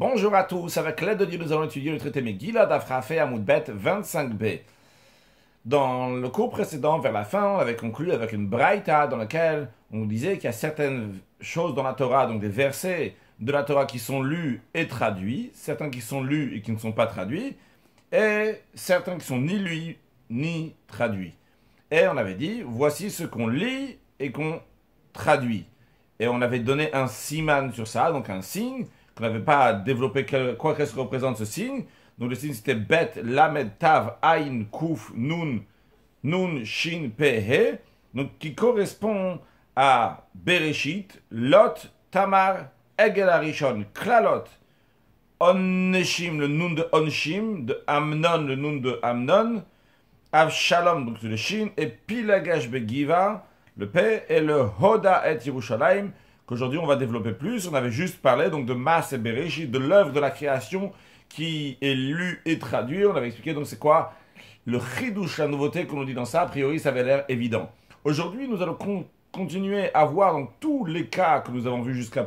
Bonjour à tous, avec l'aide de Dieu, nous allons étudier le traité Megillah d'Afrafé à Moudbet 25b. Dans le cours précédent, vers la fin, on avait conclu avec une braïta dans laquelle on disait qu'il y a certaines choses dans la Torah, donc des versets de la Torah qui sont lus et traduits, certains qui sont lus et qui ne sont pas traduits, et certains qui sont ni lus ni traduits. Et on avait dit, voici ce qu'on lit et qu'on traduit. Et on avait donné un siman sur ça, donc un signe, qu'on n'avait pas développé quoi qu'est-ce que représente ce signe. Donc le signe c'était Bet, Lamed, Tav, Aïn, Kouf, Nun, Shin, Pe, He. Donc qui correspond à Bereshit, Lot, Tamar, Egel Arishon, Klalot, Onneshim, le Nun de Onshim, de Amnon, le Nun de Amnon, Avshalom, donc le Shin, et Pilagash Begiva, le P, et le Hoda et Yerushalayim, qu'aujourd'hui on va développer plus. On avait juste parlé donc de Mas et Bereshit, de l'œuvre de la création qui est lue et traduite. On avait expliqué donc c'est quoi le chidouche, la nouveauté qu'on nous dit dans ça. A priori ça avait l'air évident. Aujourd'hui nous allons continuer à voir donc tous les cas que nous avons vus jusqu'à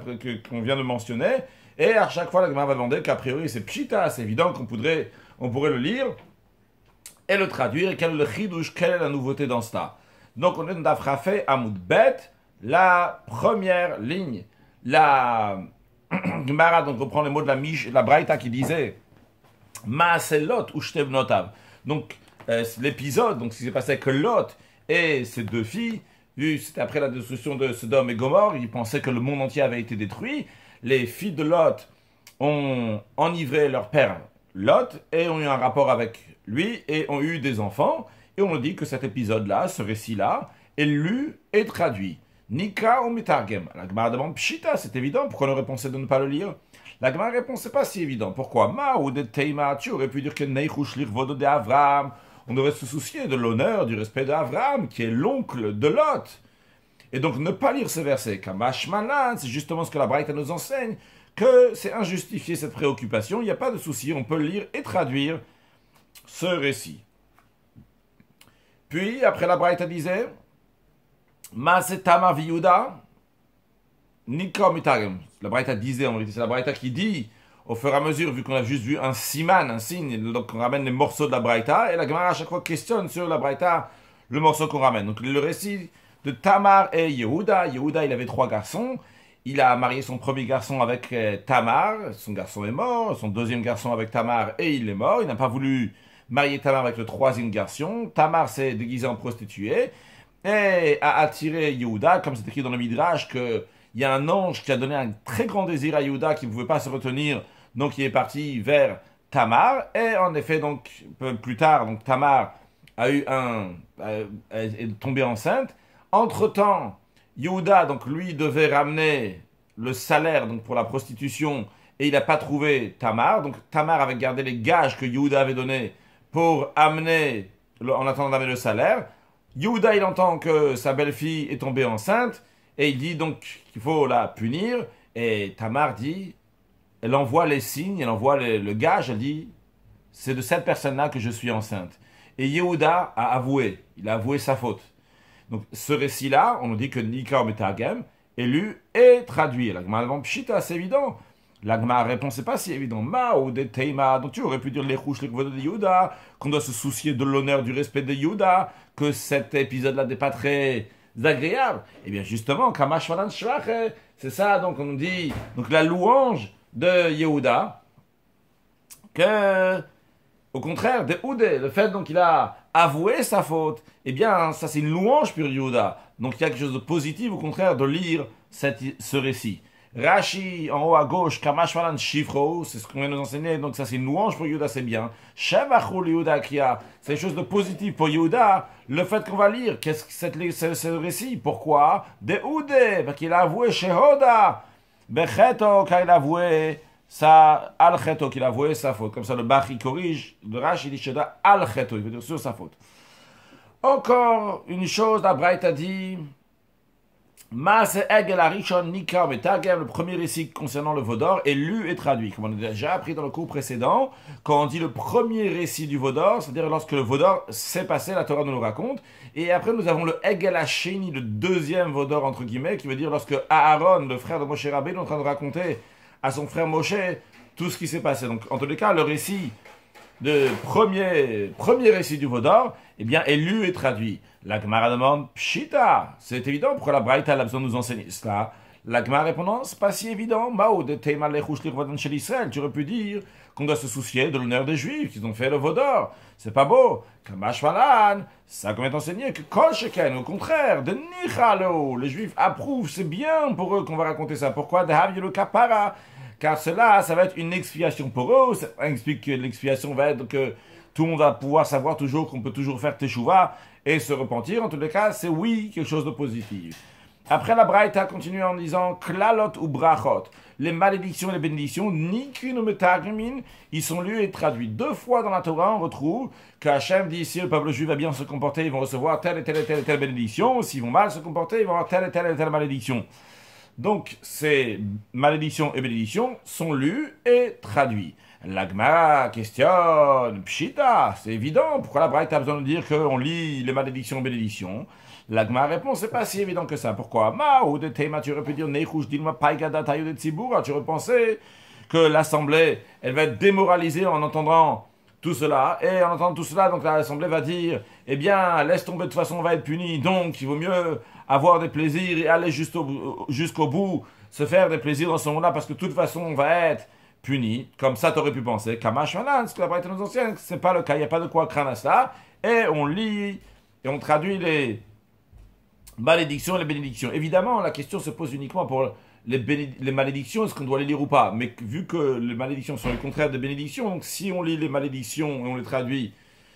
qu'on vient de mentionner. Et à chaque fois la Gemara va demander qu'a priori c'est pshita, c'est évident qu'on pourrait le lire et le traduire. Et quel est le chidouche, quelle est la nouveauté dans ça? Donc on est dans Dafrafé Amoud Bet, la première ligne. La Gemara donc reprend les mots de la Braïta qui disait Maaselot ou Shtebnotav. Donc l'épisode, donc ce qui s'est passé avec Lot et ses deux filles, vu c'était après la destruction de Sodome et Gomorrhe, ils pensaient que le monde entier avait été détruit. Les filles de Lot ont enivré leur père Lot et ont eu un rapport avec lui et ont eu des enfants. Et on nous dit que cet épisode-là, ce récit-là, est lu et traduit. Nika ou Mitargem. La Gemara demande Pshita, c'est évident, pourquoi on aurait pensé de ne pas le lire? La Gemara répond, c'est pas si évident. Pourquoi? Ma ou de Teima, tu aurais pu dire que Neichush lirvodo de Avram. On devrait se soucier de l'honneur, du respect d'Avram, qui est l'oncle de Lot. Et donc ne pas lire ce verset. Kamash Malan, c'est justement ce que la Braïta nous enseigne, que c'est injustifié cette préoccupation. Il n'y a pas de souci, on peut lire et traduire ce récit. Puis, après la Braïta disait, Masetama Viyuda, Nika Mitagem. La Braïta disait, en réalité, c'est la Braïta qui dit, au fur et à mesure, vu qu'on a juste vu un siman, un signe, donc on ramène les morceaux de la Braïta, et la Gemara à chaque fois questionne sur la Braïta le morceau qu'on ramène. Donc le récit de Tamar et Yehuda. Yehuda, il avait 3 garçons. Il a marié son premier garçon avec Tamar. Son garçon est mort. Son deuxième garçon avec Tamar et il est mort. Il n'a pas voulu marié Tamar avec le 3e garçon. Tamar s'est déguisé en prostituée et a attiré Yehuda, comme c'est écrit dans le Midrash, qu'il y a un ange qui a donné un très grand désir à Yehuda qui ne pouvait pas se retenir, donc il est parti vers Tamar. Et en effet, donc, peu plus tard, donc, Tamar est tombée enceinte. Entre-temps, Yehuda, donc lui, devait ramener le salaire donc, pour la prostitution et il n'a pas trouvé Tamar. Donc Tamar avait gardé les gages que Yehuda avait donnés pour amener, en attendant d'amener le salaire. Yehuda, il entend que sa belle-fille est tombée enceinte, et il dit donc qu'il faut la punir, et Tamar dit, elle envoie les signes, elle envoie le gage, elle dit, c'est de cette personne-là que je suis enceinte. Et Yehuda a avoué, il a avoué sa faute. Donc ce récit-là, on nous dit que Nika Metagem est lu et traduit. La Gemara demande, Pshita, c'est évident. La Gemara répond, c'est pas si évident. Ma ou de Teima, donc tu aurais pu dire les rouges, les de Yehuda, qu'on doit se soucier de l'honneur, du respect de Yehuda, que cet épisode-là n'est pas très agréable. Eh bien justement, Kamash Malan Shlach, c'est ça, donc on nous dit, donc la louange de Yehuda, que, au contraire, de Oudé, le fait donc qu'il a avoué sa faute, eh bien ça c'est une louange pour Yehuda. Donc il y a quelque chose de positif, au contraire, de lire ce récit. Rashi, en haut à gauche, Kamash Malan Shifro, c'est ce qu'on vient de nous enseigner, donc ça c'est une louange pour Yehuda, c'est bien. Shavachul Yehuda Kriya, c'est quelque chose de positif pour Yehuda, le fait qu'on va lire, qu'est-ce que ce récit, pourquoi? De Oudé, parce qu'il a avoué Shehoda, Becheto, car il a avoué sa Al-Cheto, qu'il a avoué sa faute. Comme ça le Bach il corrige, le Rashi il dit Shehoda Al-Cheto, il veut dire sur sa faute. Encore une chose, la Braïta dit, Maase Egel Arishon Nika Metagem, le premier récit concernant le Vaudor, est lu et traduit. Comme on a déjà appris dans le cours précédent, quand on dit le premier récit du Vaudor, c'est-à-dire lorsque le Vaudor s'est passé, la Torah nous le raconte. Et après, nous avons le Egel Hasheni, le deuxième Vaudor, entre guillemets, qui veut dire lorsque Aaron, le frère de Moshe Rabbeinu, est en train de raconter à son frère Moshe tout ce qui s'est passé. Donc, en tous les cas, le récit, le premier récit du Vaudor, eh bien, est lu et traduit. La Gemara demande, Pshita, c'est évident, pourquoi la Braïta a besoin de nous enseigner cela? La Gemara répondant, c'est pas si évident. Mao de Teima Lechouch Lirvadan chez l'Israël, tu aurais pu dire qu'on doit se soucier de l'honneur des Juifs, qu'ils ont fait le Vaudor. C'est pas beau. Kamash Falan, ça qu'on est enseigné que Kol Sheken, au contraire, de Nichalo, les Juifs approuvent, c'est bien pour eux qu'on va raconter ça. Pourquoi? De Havielu Kapara, car cela, ça va être une expiation pour eux. Ça explique que l'expiation va être que tout le monde va pouvoir savoir toujours qu'on peut toujours faire Teshuvah et se repentir. En tous les cas, c'est oui, quelque chose de positif. Après, la Braïta continue en disant Klalot ou Brachot. Les malédictions et les bénédictions, Nikrin ou Metarmin, ils sont lus et traduits. 2 fois dans la Torah, on retrouve que Hachem dit si le peuple juif va bien se comporter, ils vont recevoir telle et telle et telle et telle bénédiction. S'ils vont mal se comporter, ils vont avoir telle et telle malédiction. Donc, ces malédictions et bénédictions sont lues et traduits. La Gemara questionne, Pshita, c'est évident, pourquoi la Braïta a besoin de dire qu'on lit les malédictions et bénédictions? La Gemara répond, c'est pas si évident que ça. Pourquoi? Mao de Tema, tu aurais pu dire, Neichouch Dilma Paigada Tayo de Tzibura, tu aurais pensé que l'assemblée, elle va être démoralisée en entendant tout cela, et en entendant tout cela, donc l'assemblée va dire, eh bien, laisse tomber, de toute façon, on va être puni, donc il vaut mieux avoir des plaisirs et aller jusqu'au bout, se faire des plaisirs dans ce monde-là, parce que de toute façon, on va être puni. Comme ça, tu aurais pu penser. Kamash Manan, ce que la Braïta nous enseigne, ce n'est pas le cas, il n'y a pas de quoi craindre à cela, et on lit, et on traduit les malédictions et les bénédictions. Évidemment, la question se pose uniquement pour les malédictions, est-ce qu'on doit les lire ou pas? Mais vu que les malédictions sont le contraire des bénédictions, donc si on lit les malédictions et on les traduit,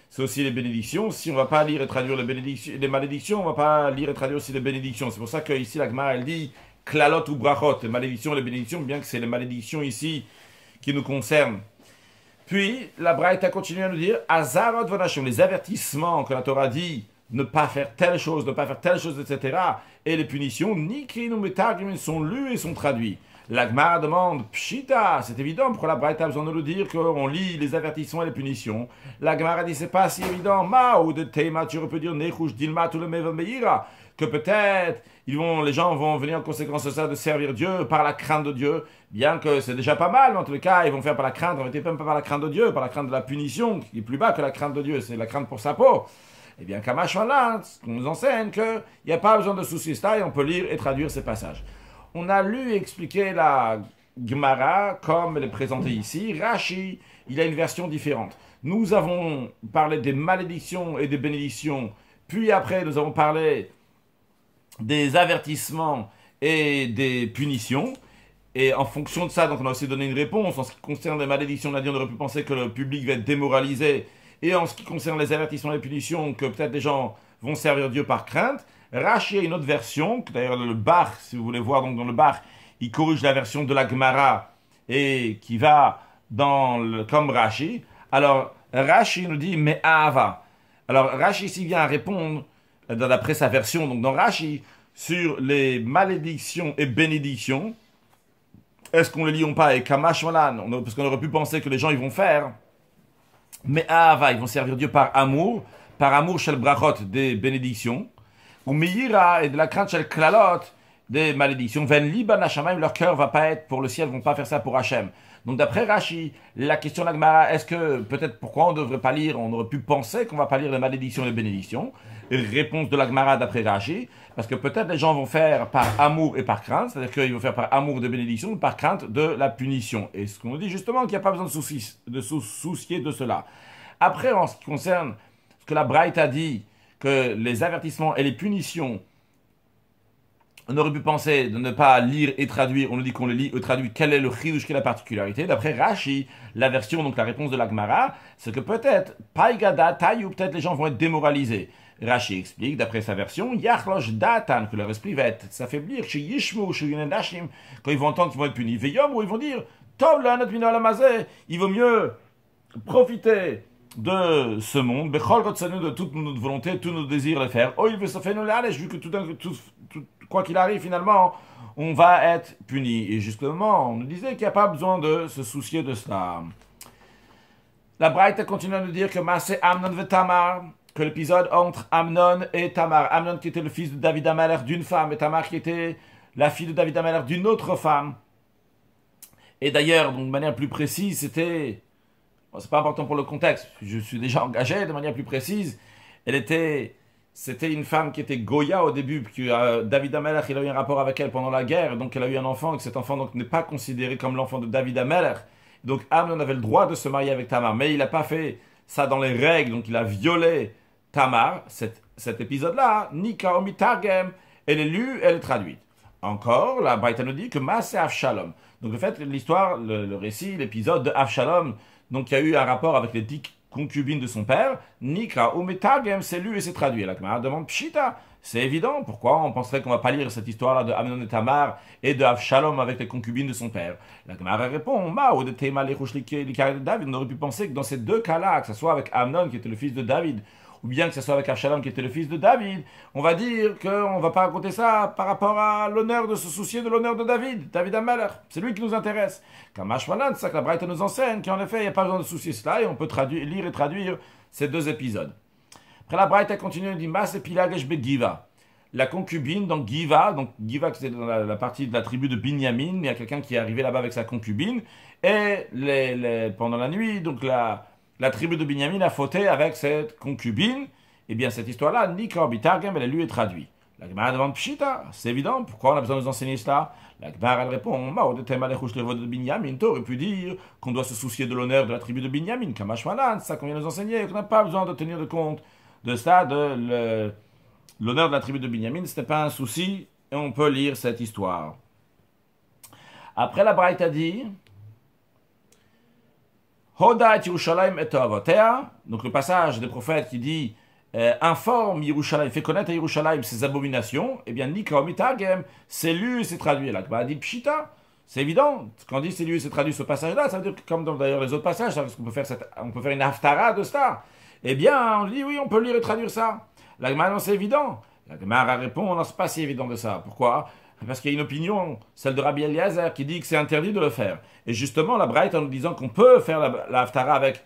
c'est aussi les bénédictions. Si on ne va pas lire et traduire les malédictions, on ne va pas lire et traduire aussi les bénédictions. C'est pour ça qu'ici, la Gemara, elle dit Klalot ou Brachot, les malédictions et les bénédictions, bien que c'est les malédictions ici qui nous concernent. Puis, la Braïta continue à nous dire Azarot Vanashim, les avertissements que la Torah dit, ne pas faire telle chose, ne pas faire telle chose, etc. Et les punitions, Nikrin ou Metargim, sont lues et sont traduits. La Gemara demande, Pshita, c'est évident, pourquoi la Braïta a besoin de nous dire qu'on lit les avertissements et les punitions? La Gemara dit, c'est pas si évident, Mao de Teima, tu peux dire, Nechouch Dilma, tout le Meira, que peut-être, les gens vont venir en conséquence de ça, de servir Dieu par la crainte de Dieu, bien que c'est déjà pas mal, mais en tout cas, ils vont faire par la crainte, en réalité, même pas par la crainte de Dieu, par la crainte de la punition, qui est plus bas que la crainte de Dieu, c'est la crainte pour sa peau. Eh bien, Kamash Malan, on nous enseigne qu'il n'y a pas besoin de soucier ça et on peut lire et traduire ces passages. On a lu et expliqué la Gemara comme elle est présentée ici. Rashi, il a une version différente. Nous avons parlé des malédictions et des bénédictions, puis après nous avons parlé des avertissements et des punitions. Et en fonction de ça, donc on a aussi donné une réponse. En ce qui concerne les malédictions, on a dit on aurait pu penser que le public va être démoralisé. Et en ce qui concerne les avertissements et les punitions, que peut-être les gens vont servir Dieu par crainte. Rashi a une autre version, que d'ailleurs le Bar, si vous voulez voir, donc dans le Bar, il corrige la version de la Gemara et qui va comme Rashi. Alors, Rashi nous dit, mais Ahava. Alors, Rashi ici vient répondre, d'après sa version, donc dans Rashi, sur les malédictions et bénédictions. Est-ce qu'on les lit ou pas? Et Kamash Malan, parce qu'on aurait pu penser que les gens ils vont faire. Mais Ahava, ils vont servir Dieu par amour shel brachot, des bénédictions, ou Meira, et de la crainte shel klalot, des malédictions. Ven liban hashamayim, leur cœur va pas être pour le ciel, vont pas faire ça pour Hachem. Donc d'après Rashi, la question de la Gemara, est-ce que peut-être pourquoi on ne devrait pas lire, on aurait pu penser qu'on va pas lire les malédictions et les bénédictions? Réponse de la Gemara d'après Rashi, parce que peut-être les gens vont faire par amour et par crainte, c'est-à-dire qu'ils vont faire par amour de bénédiction ou par crainte de la punition. Et ce qu'on nous dit justement qu'il n'y a pas besoin de se soucier de cela. Après, en ce qui concerne ce que la Braïta dit, que les avertissements et les punitions, on aurait pu penser de ne pas lire et traduire, on nous dit qu'on les lit et traduit, quel est le chidouche, quelle est la particularité? D'après Rashi, la version, donc la réponse de la Gemara, c'est que peut-être, paigada, taïou, peut-être les gens vont être démoralisés. Rashi explique, d'après sa version, yachlosh datan, que leur esprit va être s'affaiblir, chez yishmu, chez yinendashim, quand ils vont entendre qu'ils vont être punis. Veyom, où ils vont dire, tov la not mina lamazé, il vaut mieux profiter de ce monde, bechol gotsanu, de toute notre volonté, tous nos désirs le faire. Oh, il veut se faire nous l'allège, vu que quoi qu'il arrive, finalement, on va être puni. Et justement, on nous disait qu'il n'y a pas besoin de se soucier de cela. La Braïta continue à nous dire que Massé Amnon et Tamar, que l'épisode entre Amnon et Tamar. Amnon qui était le fils de David Amalek d'une femme, et Tamar qui était la fille de David Amalek d'une autre femme. Et d'ailleurs, donc, de manière plus précise, c'était... Bon, c'est pas important pour le contexte, je suis déjà engagé de manière plus précise. Elle était... C'était une femme qui était Goya au début, puis David Amelech, il a eu un rapport avec elle pendant la guerre, donc elle a eu un enfant, et que cet enfant donc, n'est pas considéré comme l'enfant de David Amelech. Donc Amnon avait le droit de se marier avec Tamar, mais il n'a pas fait ça dans les règles, donc il a violé Tamar. Cet épisode-là, Nika Omitargem, elle est lue, elle est traduite. Encore, la Braïta nous dit que Masse et Avshalom. Donc le fait, l'histoire, le récit, l'épisode de Avshalom, donc il y a eu un rapport avec les 10 concubines de son père, Nika ou Metagem, c'est lu et c'est traduit. La Gemara demande Pshita, c'est évident, pourquoi on penserait qu'on va pas lire cette histoire-là de Amnon et Tamar et de Avshalom avec les concubines de son père. La Gemara répond, Mao de Tema de David, on aurait pu penser que dans ces deux cas-là, que ce soit avec Amnon qui était le fils de David, ou bien que ce soit avec Avshalom qui était le fils de David, on va dire qu'on ne va pas raconter ça par rapport à l'honneur de se soucier de l'honneur de David, David Amalek. C'est lui qui nous intéresse. Comme Ashmalan, c'est ça que la Braïta nous enseigne, qu'en effet, il n'y a pas besoin de soucier cela, et on peut lire et traduire ces deux épisodes. Après la Braïta continue, elle dit Mas et Pilagesh Begiva. La concubine, donc Giva c'est dans la partie de la tribu de Binyamin, il y a quelqu'un qui est arrivé là-bas avec sa concubine, et pendant la nuit, donc la tribu de Binyamin a fauté avec cette concubine. Eh bien, cette histoire-là, Nikor Bitargem, elle est lue et traduite. La Gemara demande Pshita, c'est évident, pourquoi on a besoin de nous enseigner cela? La Gemara, elle répond Mao de Tema Lechush Levo de Binyamin, t'aurais pu dire qu'on doit se soucier de l'honneur de la tribu de Binyamin, Kamashmalan, c'est ça qu'on vient nous enseigner, qu'on n'a pas besoin de tenir de compte de ça, l'honneur de la tribu de Binyamin, ce n'est pas un souci, et on peut lire cette histoire. Après, la Braïta dit Hoda et Yerushalayim et Toavotea, donc le passage des prophètes qui dit informe Yerushalayim, fait connaître à Yerushalayim ses abominations, eh bien Nika Mitagem, c'est lu et c'est traduit. Là, bah, dit Pshita, c'est évident. Quand on dit c'est lu et c'est traduit ce passage-là, ça veut dire que comme dans d'ailleurs les autres passages, parce qu'on peut faire on peut faire une haftara de ça. Eh bien, on dit oui, on peut lire et traduire ça. La Gemara, non, c'est évident. La Gemara répond, non, c'est pas si évident de ça. Pourquoi? Parce qu'il y a une opinion, celle de Rabbi Eliezer, qui dit que c'est interdit de le faire. Et justement, la Braït, en nous disant qu'on peut faire la haftara avec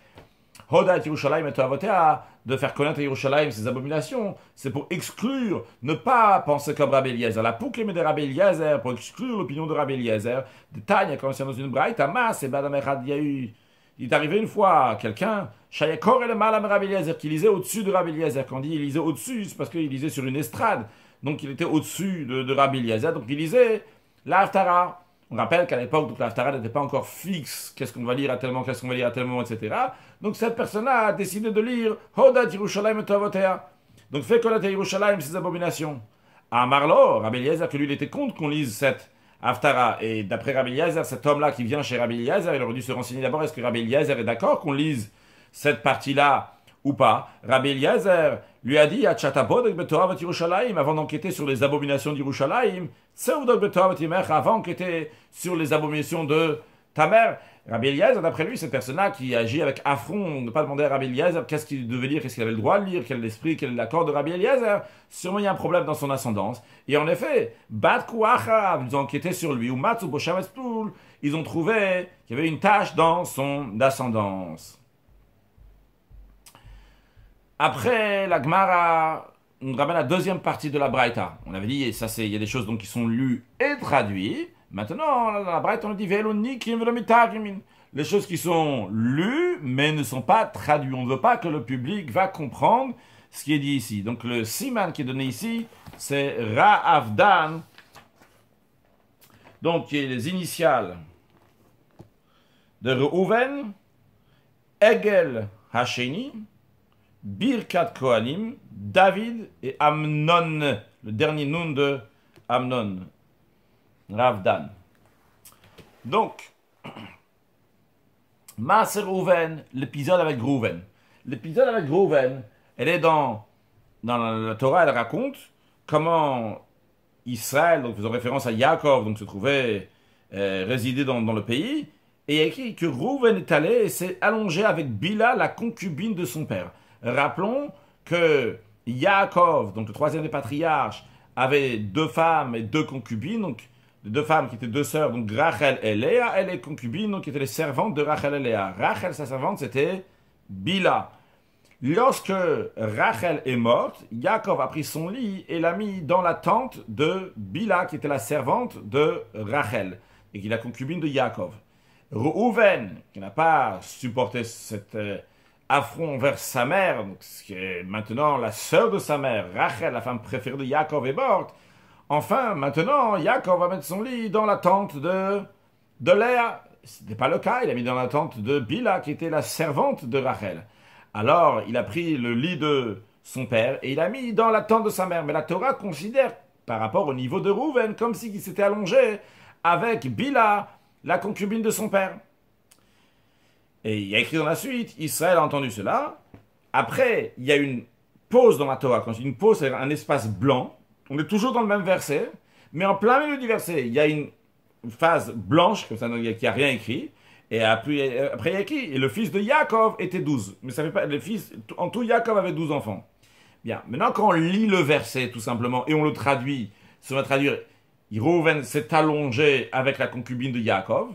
Hoda et Yerushalayim et Toavotea, de faire connaître à Yerushalayim ses abominations, c'est pour exclure, ne pas penser comme Rabbi Eliezer. La poucle de Rabbi Eliezer, pour exclure l'opinion de Rabbi Eliezer. De Tanya, quand c'est dans une Braït, Amas et Badam Echad, il est arrivé une fois quelqu'un, Shayakor et le Malam Rabbi Eliezer, qui lisait au-dessus de Rabbi Eliezer. Quand on dit il lisait au-dessus, c'est parce qu'il lisait sur une estrade. Donc il était au-dessus de Rabbi Eliezer, donc il lisait la Haftara. On rappelle qu'à l'époque, la Haftara n'était pas encore fixe, qu'est-ce qu'on va lire à tel moment, qu'est-ce qu'on va lire à tel moment, etc. Donc cette personne-là a décidé de lire Hoda Yerushalayim et Toavotea. Donc fait connaître à Yerushalayim ses abominations. À Marlo, Rabbi Eliezer, que lui, il était contre qu'on lise cette Haftara. Et d'après Rabbi Eliezer, cet homme-là qui vient chez Rabbi Eliezer, il aurait dû se renseigner d'abord, est-ce que Rabbi Eliezer est d'accord qu'on lise cette partie-là ou pas? Rabbi Eliezer lui a dit avant d'enquêter sur les abominations d'Yerushalayim, avant d'enquêter sur les abominations de ta mère. Rabbi Eliezer, d'après lui, cette personne-là qui agit avec affront, ne pas demander à Rabbi Eliezer qu'est-ce qu'il devait lire, qu'est-ce qu'il avait le droit de lire, quel est l'esprit, quel est l'accord de Rabbi Eliezer, sûrement il y a un problème dans son ascendance. Et en effet, Bat Kouacha, ils ont enquêté sur lui, ou Matsu Boshamespoul, ils ont trouvé qu'il y avait une tache dans son ascendance. Après, la Gemara nous ramène la deuxième partie de la Braïta. On avait dit, ça c'est, il y a des choses donc qui sont lues et traduites. Maintenant, dans la Braïta, on dit les choses qui sont lues mais ne sont pas traduites. On ne veut pas que le public va comprendre ce qui est dit ici. Donc le siman qui est donné ici, c'est Ra'avdan, donc qui est les initiales de Reuven, Egel Hasheni, Birkat Kohanim, David et Amnon, le dernier nom de Amnon, Ravdan. Donc, Maaser Reuven, l'épisode avec Reuven. L'épisode avec Reuven, elle est dans la Torah, elle raconte comment Israël, donc faisant référence à Yaakov, donc se trouvait résider dans le pays, et il y a écrit que Reuven est allé et s'est allongé avec Bila, la concubine de son père. Rappelons que Yaakov, donc le troisième des patriarches, avait 2 femmes et 2 concubines, donc 2 femmes qui étaient 2 sœurs, donc Rachel et Léa, et les concubines, donc qui étaient les servantes de Rachel et Léa. Rachel, sa servante, c'était Bila. Lorsque Rachel est morte, Yaakov a pris son lit et l'a mis dans la tente de Bila, qui était la servante de Rachel, et qui est la concubine de Yaakov. Reuven, qui n'a pas supporté cet affront envers sa mère, donc, qui est maintenant la sœur de sa mère, Rachel, la femme préférée de Yaakov, est morte. Enfin, maintenant, Yaakov va mettre son lit dans la tente de Léa. Ce n'était pas le cas, il a mis dans la tente de Bila, qui était la servante de Rachel. Alors, il a pris le lit de son père et il a mis dans la tente de sa mère. Mais la Torah considère, par rapport au niveau de Reuven, comme s'il s'était allongé avec Bila, la concubine de son père. Et il y a écrit dans la suite, Israël a entendu cela. Après, il y a une pause dans la Torah. Quand je dis une pause, c'est un espace blanc. On est toujours dans le même verset, mais en plein milieu du verset, il y a une phase blanche, comme ça, il n'y a rien écrit. Et après, il y a écrit, et le fils de Yaakov était 12. Mais ça fait pas, en tout, Yaakov avait 12 enfants. Bien, maintenant, quand on lit le verset, tout simplement, et on le traduit, ça va traduire, Reuven s'est allongé avec la concubine de Yaakov,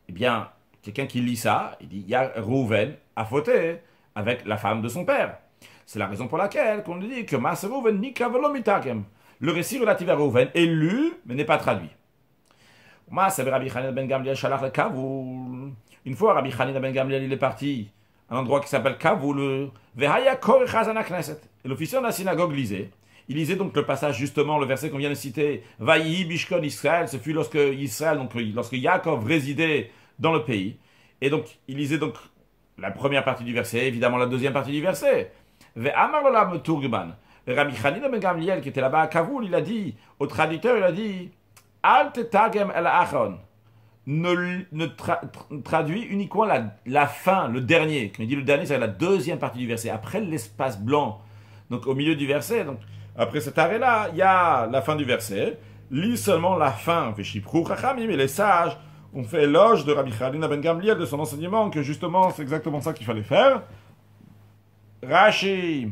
eh bien, quelqu'un qui lit ça, il dit, Reuven a fauté avec la femme de son père. C'est la raison pour laquelle on dit que Mas Reuven ni kavelo mitakem. Le récit relatif à Reuven est lu, mais n'est pas traduit. Une fois, Rabbi Hanina ben Gamliel, il est parti à un endroit qui s'appelle Kavoul, et l'officier de la synagogue lisait. Il lisait donc le passage, justement, le verset qu'on vient de citer, Vayi Bishkon Israël, ce fut lorsque Israël, donc lorsque Yaakov résidait dans le pays. Et donc, il lisait donc la première partie du verset, évidemment la deuxième partie du verset. Ve'amar lolam turgman. Rabbi Hanina ben Gamliel, qui était là-bas à Kavoul, il a dit, au traducteur, il a dit, Al tetagem el achon. Ne traduit uniquement la fin, le dernier. Quand il dit le dernier, c'est la deuxième partie du verset. Après l'espace blanc, donc au milieu du verset, donc après cet arrêt-là, il y a la fin du verset. Lis seulement la fin. Mais les sages ont fait éloge de Rabbi Hanina ben Gamliel, de son enseignement, que justement, c'est exactement ça qu'il fallait faire. Rashi.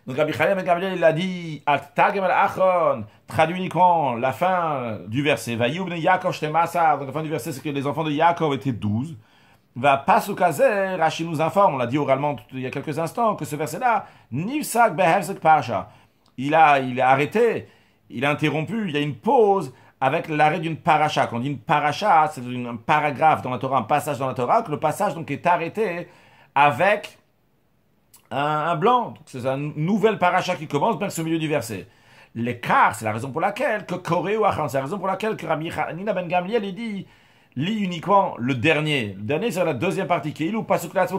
Donc Rabbi Hanina ben Gamliel, il a dit, traduit uniquement la fin du verset. Donc la fin du verset, c'est que les enfants de Yaakov étaient 12. Va Pasukazé, Rashi nous informe, on l'a dit oralement il y a quelques instants, que ce verset-là, Nifsak Behevsek Parasha, il a arrêté, il a interrompu, il y a une pause avec l'arrêt d'une paracha. Quand on dit une paracha, c'est un paragraphe dans la Torah, un passage dans la Torah, que le passage donc est arrêté avec un blanc. C'est une nouvelle paracha qui commence bien que au milieu du verset. L'écart, c'est la raison pour laquelle que Koré ou Achan, c'est la raison pour laquelle que Rabbi Hanina ben Gamliel il dit lit uniquement le dernier. Le dernier, c'est la deuxième partie qui est ou pas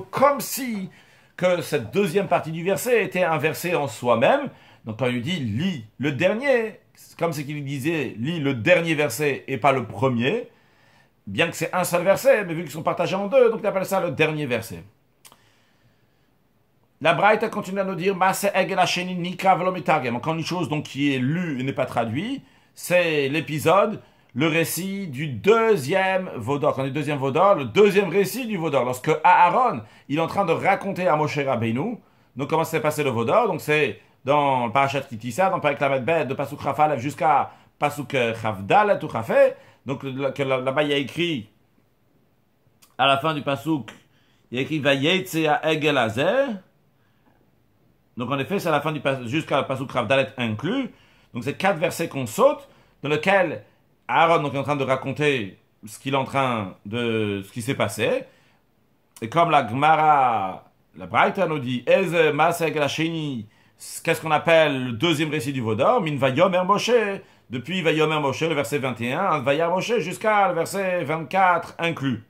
comme si que cette deuxième partie du verset était un verset en soi-même. Donc quand il dit lis le dernier, c'est comme si qu'il disait lis le dernier verset et pas le premier, bien que c'est un seul verset, mais vu qu'ils sont partagés en deux, donc il appelle ça le dernier verset. La Braïta continue à nous dire encore une chose donc qui est lue et n'est pas traduite, c'est l'épisode, le récit du deuxième Vaudor. Quand on dit deuxième Vaudor, le deuxième récit du Vaudor. Lorsque Aaron, il est en train de raconter à Moshe Rabbeinu, donc comment s'est passé le Vaudor, donc c'est dans le Parashat Kitissa, dans Parek Lamed Bet, de Pasuk Chafalev jusqu'à Pasuk Chavdalet ou Chafé, donc là-bas il y a écrit, à la fin du Pasuk, il y a écrit Vayetze Egel Hazeh. Donc en effet, c'est à la fin du jusqu'à la Pasuk Chavdalet inclus. Donc c'est 4 versets qu'on saute, dans lesquels Aaron donc, est en train de raconter ce qui s'est passé. Et comme la Gemara, la Braïta nous dit, qu'est-ce qu'on appelle le deuxième récit du Vaudor, Min Vayomer Moshe, depuis Vayomer Moshe, le verset 21, Vayar Moshe jusqu'à le verset 24 inclus.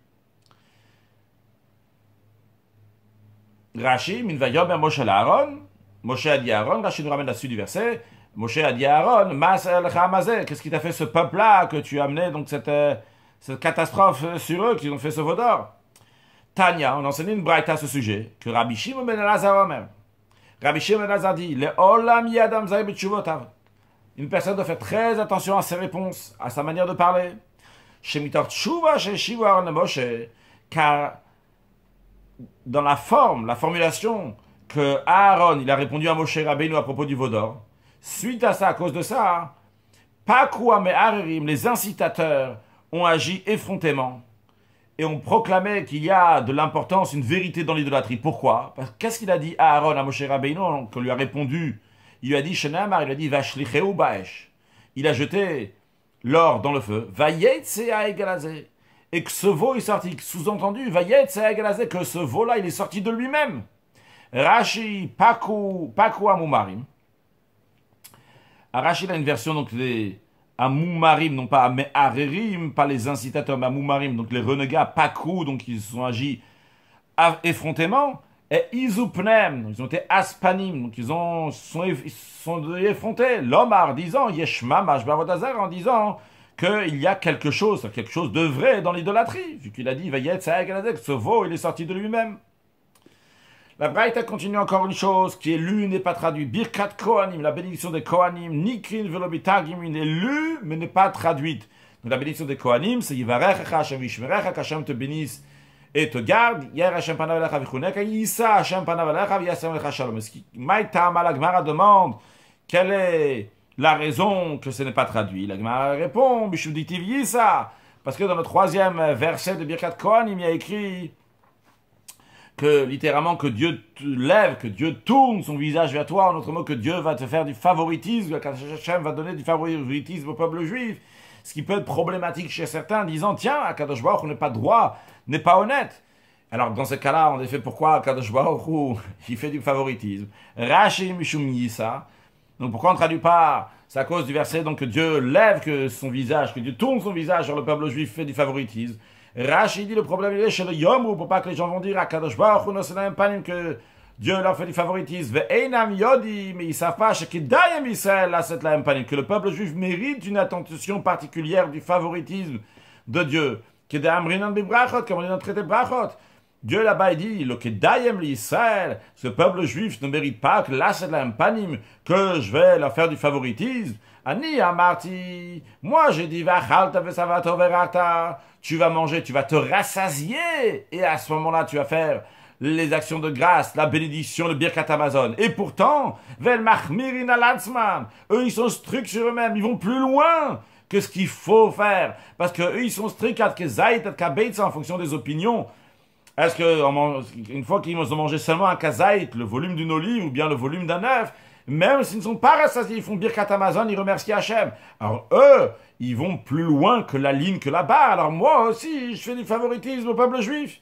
Rashi, Min Vayomer Moshe l'Aaron, Moshe a dit à Aaron, Rashi nous ramène la suite du verset, Moshe a dit à Aaron, Mas el Chamazé, qu'est-ce qui t'a fait ce peuple-là que tu as amené, donc cette catastrophe sur eux, qui ont fait ce Vaudor. Tanya, on enseigne une braïta à ce sujet, que Rabbi Shimon ben Elazar Omer. Rabbi Shimon ben Elazar dit, Le olam yadam zay b'tshuvotav. Une personne doit faire très attention à ses réponses, à sa manière de parler. Shemitor tshuva sheshivu Aaron Moshe, car dans la forme, la formulation que Aaron, il a répondu à Moshe Rabbeinu à propos du Vaudor, suite à ça, à cause de ça, Pakua Me'arerim, les incitateurs, ont agi effrontément et ont proclamé qu'il y a de l'importance, une vérité dans l'idolâtrie. Pourquoi? Parce qu'est-ce qu'il a dit à Aaron, à Moshe Rabbeinu, qu'on lui a répondu? Il lui a dit, Shenamar, il a dit, Vashlicheu Baesh. Il a jeté l'or dans le feu. Vayetse Aegalazé. et que ce veau est sorti. Sous-entendu, que ce veau-là, il est sorti de lui-même. Rashi, Paku Amumarim. Rashi, il a une version, donc, des Amumarim, non pas Ameharerim, pas les incitateurs, mais Amumarim, donc les renégats, Paku, donc ils sont agis effrontément. Et Izupnem, ils ont été Aspanim, donc ils sont effrontés. L'Omar disant, Yeshma Mashbavodazar, en disant qu'il y a quelque chose de vrai dans l'idolâtrie. Vu qu'il a dit, ce veau, il est sorti de lui-même. La Braïta continue encore une chose qui est lue, n'est pas traduite. Birkat Kohanim, la bénédiction des Kohanim, Nikrin Velobitagim, est lue, mais n'est pas traduite. Donc la bénédiction des Kohanim, c'est Yivarecha Hashem Vishmerecha, qu'Hashem te bénisse et te garde. Yer Hashem Panav Elecha Vichuneka, Yisa Hashem Panav Elecha V'yasem Elecha Shalom. Maïtam, la Gemara demande quelle est la raison que ce n'est pas traduit. La Gemara répond, Bishuditiv Yisa, parce que dans le 3e verset de Birkat Kohanim, il y a écrit que littéralement que Dieu te lève, que Dieu tourne son visage vers toi, en autre mot que Dieu va te faire du favoritisme, que Hachem va donner du favoritisme au peuple juif, ce qui peut être problématique chez certains, disant tiens, Akadosh Baruch Hu n'est pas droit, n'est pas honnête. Alors dans ce cas-là, en effet, pourquoi Akadosh Baruch Hu il fait du favoritisme? Rashi Mishum Yisa. Donc pourquoi on ne traduit pas? C'est à cause du verset donc que Dieu lève que son visage, que Dieu tourne son visage sur le peuple juif, fait du favoritisme. Rashi dit le problème il est chez le Yom, pour pas que les gens vont dire à Kadosh Baruch Hu Noselaim Panim que Dieu leur fait du favoritisme. Ve'einam Yodi, mais ils savent pas que le peuple juif mérite une attention particulière du favoritisme de Dieu. Comme on dit dans le traité de Brachot. Dieu là-bas il dit le Kedayem l'Israël, ce peuple juif ne mérite pas que l'Aselaim Panim, que je vais leur faire du favoritisme. Ani Amarti, moi j'ai dit Vachalta Vesavato Verata, tu vas manger, tu vas te rassasier, et à ce moment-là tu vas faire les actions de grâce, la bénédiction, le Birkat Amazon. Et pourtant, Vel Machmirin Alatzman, eux ils sont stricts sur eux-mêmes, ils vont plus loin que ce qu'il faut faire, parce que eux ils sont stricts à Kezait, à Kabeitza, en fonction des opinions. Est-ce que une fois qu'ils ont mangé seulement un Kazait, le volume d'une olive ou bien le volume d'un œuf, même s'ils ne sont pas rassasiés, ils font Birkat Amazon, ils remercient Hachem. Alors eux, ils vont plus loin que la ligne, que la barre. Alors moi aussi, je fais du favoritisme au peuple juif.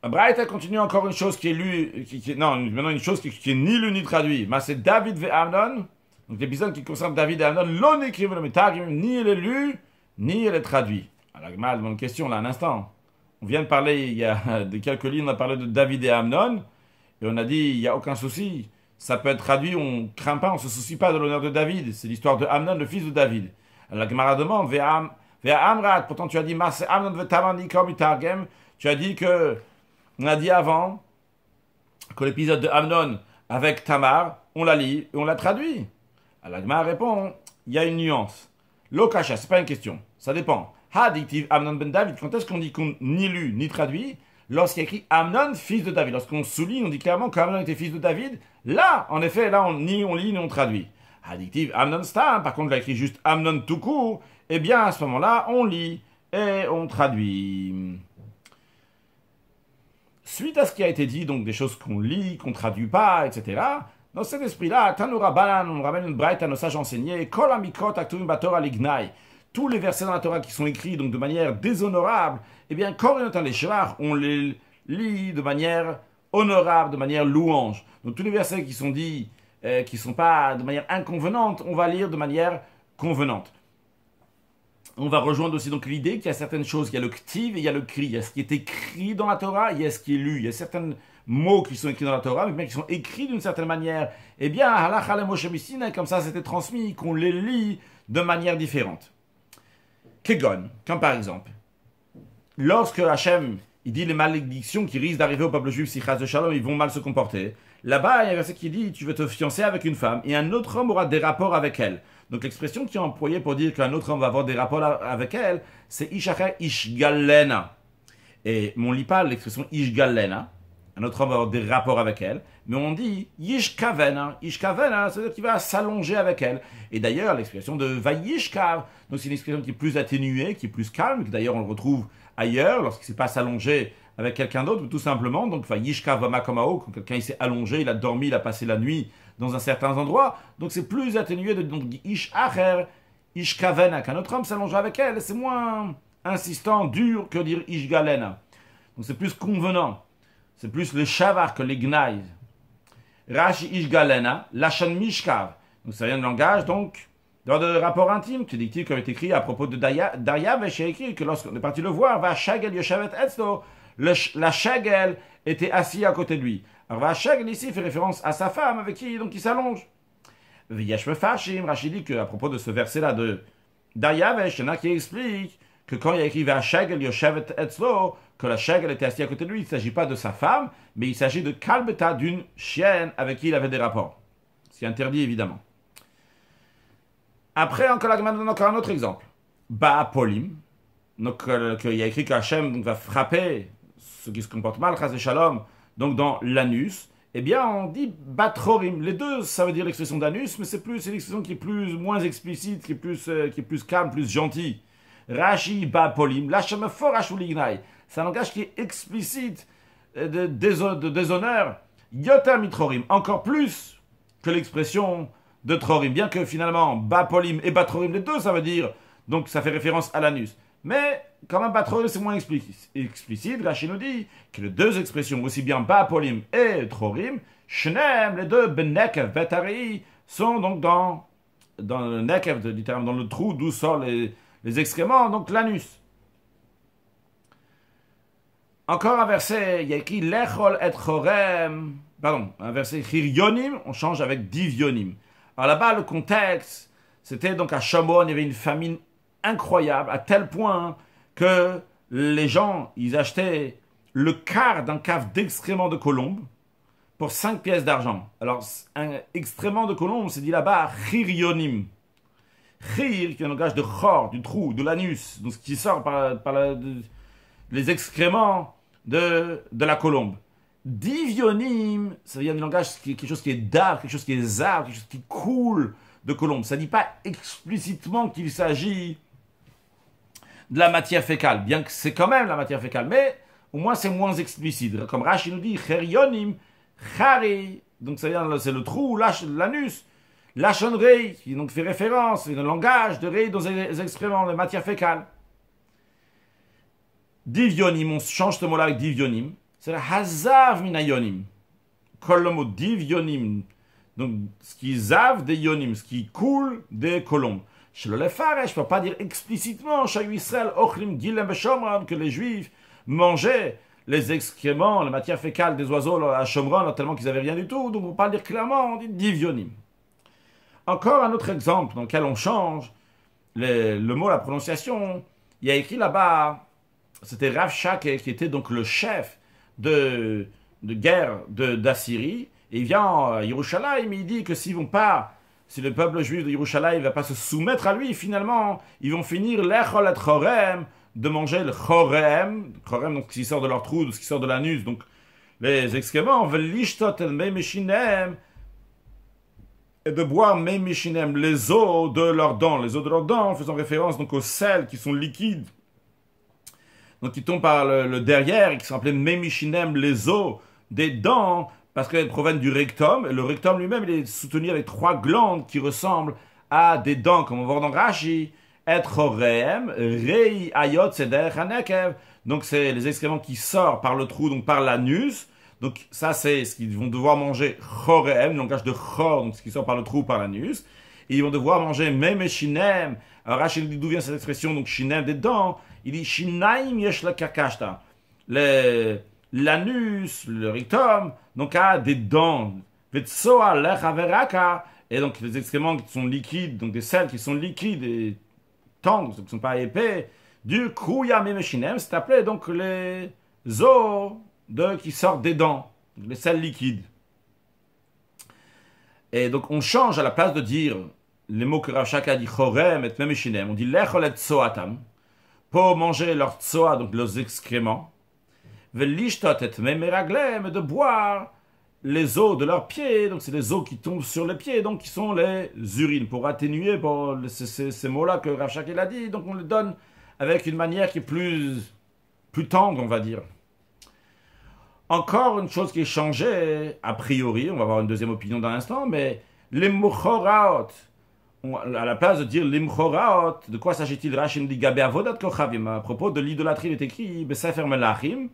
Braïta continue encore une chose qui est lue, maintenant une chose qui est ni lue ni traduite. Mais c'est David et Amnon, donc l'épisode qui concerne David et Amnon, l'on écrit le Metagim, ni elle est lue, ni elle est traduite. Alors mal, bonne question là, un instant. On vient de parler, il y a quelques lignes, on a parlé de David et Amnon, et on a dit, il n'y a aucun souci, ça peut être traduit, on ne craint pas, on ne se soucie pas de l'honneur de David, c'est l'histoire de Amnon, le fils de David. Alors la Gemara demande, Ve'a Amrat, pourtant tu as dit, Mas Amnon ve'tamani kom itargem, tu as dit que, on a dit avant, que l'épisode de Amnon avec Tamar, on la lit et on la traduit. Alors la Gemara répond, il y a une nuance. L'okasha, c'est pas une question, ça dépend. Hadiktiv Amnon ben David, quand est-ce qu'on dit qu'on ni lu ni traduit? Lorsqu'il y a écrit Amnon, fils de David. Lorsqu'on souligne, on dit clairement qu'Amnon était fils de David. Là, en effet, là, ni on lit, ni on traduit. Hadiktiv Amnon Stam, par contre, il a écrit juste Amnon tout court. Eh bien, à ce moment-là, on lit et on traduit. Suite à ce qui a été dit, donc des choses qu'on lit, qu'on traduit pas, etc., dans cet esprit-là, Tanura Balan, on ramène une braïta à nos sages enseignés, Kol Amikot Aktuim Batora Lignai. Tous les versets dans la Torah qui sont écrits donc de manière déshonorable, eh bien, Korinot les Shlach, on les lit de manière honorable, de manière louange. Donc tous les versets qui sont dits, qui ne sont pas de manière inconvenante, on va lire de manière convenante. On va rejoindre aussi donc l'idée qu'il y a certaines choses, il y a le ktiv et il y a le kri. Il y a ce qui est écrit dans la Torah, il y a ce qui est lu. Il y a certains mots qui sont écrits dans la Torah, mais qui sont écrits d'une certaine manière. Eh bien, halakha le Moshe Missina, comme ça c'était transmis, qu'on les lit de manière différente. Kegon, comme par exemple, lorsque Hachem, il dit les malédictions qui risquent d'arriver au peuple juif, si chas de shalom, ils vont mal se comporter. Là-bas, il y a un verset qui dit, tu veux te fiancer avec une femme, et un autre homme aura des rapports avec elle. Donc l'expression qui est employée pour dire qu'un autre homme va avoir des rapports avec elle, c'est Ishacher Ishgalena. Et on ne lit pas l'expression Ishgalena, un autre homme va avoir des rapports avec elle, mais on dit Yishkavena. Yishkavena, c'est-à-dire qu'il va s'allonger avec elle. Et d'ailleurs, l'expression de Vayishkav, donc c'est une expression qui est plus atténuée, qui est plus calme, que d'ailleurs on le retrouve ailleurs, lorsqu'il ne s'est pas s'allonger avec quelqu'un d'autre, tout simplement. Donc Vayishkav Vamakomao, quand quelqu'un il s'est allongé, il a dormi, il a passé la nuit dans un certain endroit, donc c'est plus atténué de donc ish acher, ish kavena, qu'un autre homme s'allongera avec elle, c'est moins insistant, dur que dire ish galena. Donc c'est plus convenant, c'est plus le shavar que les gnaïs. Rashi ish galena, lachan mishkav. Donc ça vient de langage, donc, dans le rapport intime, tu dis qui avait écrit à propos de Daryavesh, il a écrit que lorsqu'on est parti le voir, va shagel yoshavet etzlo, la shagel était assis à côté de lui. Alors va shagel ici fait référence à sa femme avec qui donc il s'allonge. Viyesh mefashim, Rashi dit qu'à propos de ce verset-là de Daryavesh, il y en a qui expliquent que quand il a écrit va shagel yoshavet etzlo, que la shagel était assise à côté de lui, il ne s'agit pas de sa femme, mais il s'agit de kalbeta, d'une chienne avec qui il avait des rapports. Ce qui est interdit évidemment. Après, encore un autre exemple. Ba'apolim, donc il y a écrit qu'Hachem va frapper ceux qui se comportent mal, chas et shalom, donc dans l'anus. Eh bien, on dit batrorim. Les deux, ça veut dire l'expression d'anus, mais c'est l'expression qui est moins explicite, qui est plus calme, plus gentille. Rashi ba'apolim, l'Hachem for ashulignai. C'est un langage qui est explicite de déshonneur. Yotam mitrorim, encore plus que l'expression de trorim, bien que finalement bapolim et batrorim, les deux ça veut dire, donc ça fait référence à l'anus, mais quand même batrorim c'est moins explicite. Rashi nous dit que les deux expressions, aussi bien bapolim et trorim, shnem, les deux benekev betari, sont donc dans le nekev, littéralement dans le trou d'où sortent les excréments, donc l'anus. Encore un verset, il y a écrit lechol et chorem, pardon, un verset chirionim, on change avec divionim. Alors là-bas, le contexte, c'était donc à Shomron, il y avait une famine incroyable, à tel point que les gens, ils achetaient le quart d'un cave d'excréments de colombe pour 5 pièces d'argent. Alors, un excrément de colombe, c'est dit là-bas, chirionim. Chir, qui est un langage de chor, du trou, de l'anus, donc ce qui sort par les excréments de la colombe. Divionim, ça vient du langage quelque chose qui est d'art, quelque chose qui est zar, quelque chose qui coule de colombe. Ça ne dit pas explicitement qu'il s'agit de la matière fécale, bien que c'est quand même la matière fécale, mais au moins c'est moins explicite. Comme Rashi nous dit, cherionim, chari, donc c'est le trou, l'anus, lachon rei, qui donc fait référence, c'est le langage de rei dans les excréments, les matières fécales. Divionim, on change ce mot-là avec divionim. C'est le hazav minayonim. Kol le mot divionim. Donc, ce qui zave des yonim, ce qui coule des colombes. Chez le Lefaresh, je ne peux pas dire explicitement, chez Israël, ochlim gilem beshomron, que les Juifs mangeaient les excréments, la matière fécale des oiseaux à Shomron, tellement qu'ils n'avaient rien du tout. Donc, on ne peut pas le dire clairement, on dit divionim. Encore un autre exemple dans lequel on change le mot, la prononciation. Il y a écrit là-bas, c'était Rav Shake, qui était donc le chef de guerre d'Assyrie, et il vient à Yerushalayim, il dit que si le peuple juif de Yerushalayim ne va pas se soumettre à lui, finalement, ils vont finir l'echol et chorem, de manger le chorem, donc ce qui sort de leur trou, ce qui sort de l'anus, donc les excréments, velishtot el meimeshinem, et de boire meimeshinem, les os de leurs dents, faisant référence donc aux selles qui sont liquides, donc qui tombent par le derrière et qui sont appelés Memishinem, les os des dents, parce qu'elles proviennent du rectum. Et le rectum lui-même, il est soutenu avec 3 glandes qui ressemblent à des dents, comme on va voir dans Rashi. Et chorem, rei ayot seder hanekev. Donc c'est les excréments qui sortent par le trou, donc par l'anus. Donc ça c'est ce qu'ils vont devoir manger chorem, le langage de chor, donc ce qui sort par le trou, par l'anus. Et ils vont devoir manger memeshinem. Alors Rashi dit d'où vient cette expression, donc shinem des dents. Il dit shinaim yesh la kakashta. L'anus, le rectum, donc a des dents. Vetsoa lechaveraka. Et donc les excréments qui sont liquides, donc des selles qui sont liquides et tendres, qui ne sont pas épais. Du kouya memeshinem, c'est appelé donc les os qui sortent des dents, les selles liquides. Et donc on change à la place de dire les mots que Rav Shaka dit chorem et memeshinem, on dit lechol et tsoatam, pour manger leur tsoa, donc leurs excréments, velishtot et memeraglem, de boire les os de leurs pieds, donc c'est les os qui tombent sur les pieds, donc qui sont les urines, pour atténuer ces mots-là que Rav Shaka a dit, donc on les donne avec une manière qui est plus tendre, on va dire. Encore une chose qui est changée, a priori, on va avoir une deuxième opinion dans l'instant, mais les Mochoraot, à la place de dire l'imchoraot, de quoi s'agit-il? Rashi nous dit Gabé avodat kochavim. À propos de l'idolâtrie, il est écrit Besefer Melachim,